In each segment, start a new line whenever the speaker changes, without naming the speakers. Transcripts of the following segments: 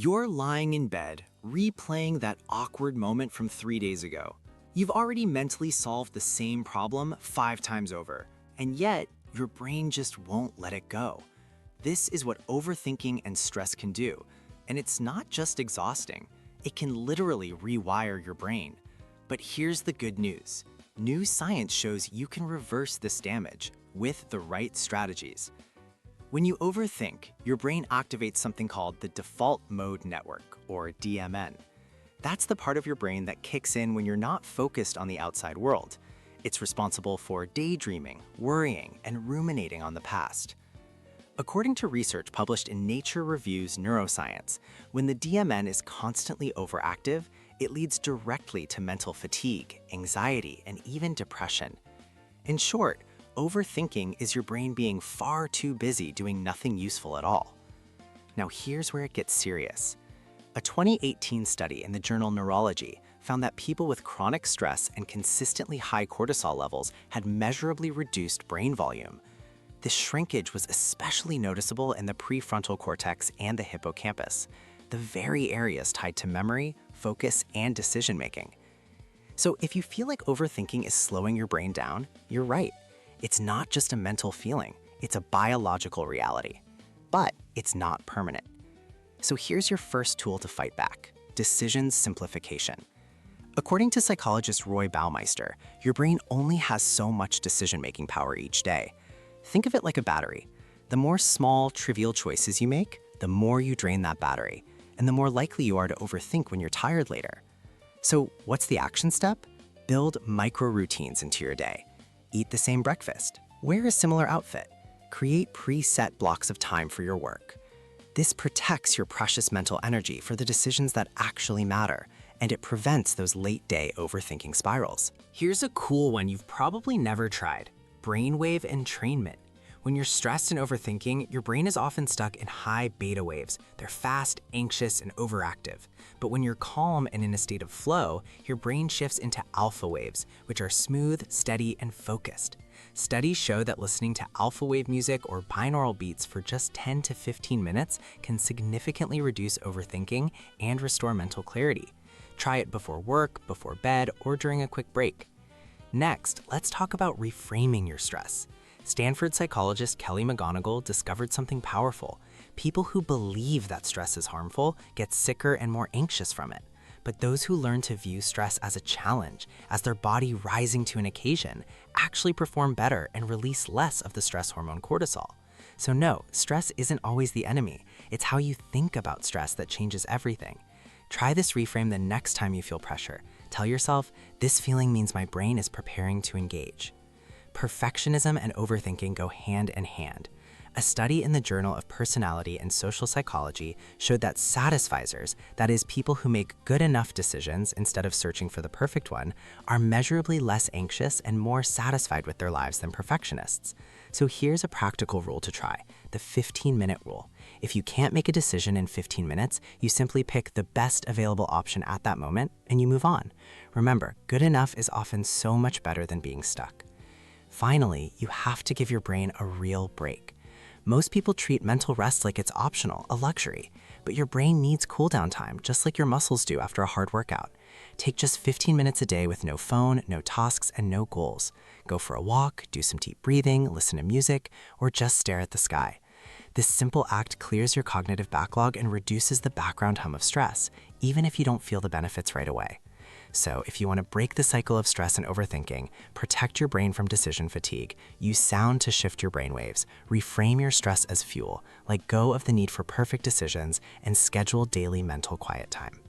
You're lying in bed, replaying that awkward moment from 3 days ago. You've already mentally solved the same problem 5 times over, and yet your brain just won't let it go. This is what overthinking and stress can do, and it's not just exhausting. It can literally rewire your brain. But here's the good news. New science shows you can reverse this damage with the right strategies. When you overthink, your brain activates something called the default mode network, or DMN. That's the part of your brain that kicks in when you're not focused on the outside world. It's responsible for daydreaming, worrying, and ruminating on the past. According to research published in Nature Reviews Neuroscience, when the DMN is constantly overactive, it leads directly to mental fatigue, anxiety, and even depression. In short, overthinking is your brain being far too busy doing nothing useful at all. Now here's where it gets serious. A 2018 study in the journal Neurology found that people with chronic stress and consistently high cortisol levels had measurably reduced brain volume. This shrinkage was especially noticeable in the prefrontal cortex and the hippocampus, the very areas tied to memory, focus, and decision-making. So if you feel like overthinking is slowing your brain down, you're right. It's not just a mental feeling, it's a biological reality. But it's not permanent. So here's your first tool to fight back: decision simplification. According to psychologist Roy Baumeister, your brain only has so much decision-making power each day. Think of it like a battery. The more small, trivial choices you make, the more you drain that battery, and the more likely you are to overthink when you're tired later. So what's the action step? Build micro-routines into your day. Eat the same breakfast. Wear a similar outfit. Create preset blocks of time for your work. This protects your precious mental energy for the decisions that actually matter, and it prevents those late-day overthinking spirals. Here's a cool one you've probably never tried: brainwave entrainment. When you're stressed and overthinking, your brain is often stuck in high beta waves. They're fast, anxious, and overactive. But when you're calm and in a state of flow, your brain shifts into alpha waves, which are smooth, steady, and focused. Studies show that listening to alpha wave music or binaural beats for just 10 to 15 minutes can significantly reduce overthinking and restore mental clarity. Try it before work, before bed, or during a quick break. Next, let's talk about reframing your stress. Stanford psychologist Kelly McGonigal discovered something powerful. People who believe that stress is harmful get sicker and more anxious from it. But those who learn to view stress as a challenge, as their body rising to an occasion, actually perform better and release less of the stress hormone cortisol. So no, stress isn't always the enemy. It's how you think about stress that changes everything. Try this reframe the next time you feel pressure. Tell yourself, this feeling means my brain is preparing to engage. Perfectionism and overthinking go hand in hand. A study in the Journal of Personality and Social Psychology showed that satisficers, that is, people who make good enough decisions instead of searching for the perfect one, are measurably less anxious and more satisfied with their lives than perfectionists. So here's a practical rule to try: the 15-minute rule. If you can't make a decision in 15 minutes, you simply pick the best available option at that moment and you move on. Remember, good enough is often so much better than being stuck. Finally, you have to give your brain a real break. Most people treat mental rest like it's optional, a luxury, but your brain needs cool-down time, just like your muscles do after a hard workout. Take just 15 minutes a day with no phone, no tasks, and no goals. Go for a walk, do some deep breathing, listen to music, or just stare at the sky. This simple act clears your cognitive backlog and reduces the background hum of stress, even if you don't feel the benefits right away. So if you want to break the cycle of stress and overthinking, protect your brain from decision fatigue, use sound to shift your brainwaves, reframe your stress as fuel, let go of the need for perfect decisions, and schedule daily mental quiet time.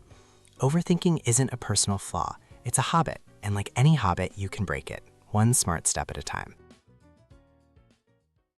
Overthinking isn't a personal flaw, it's a habit, and like any habit, you can break it, one smart step at a time.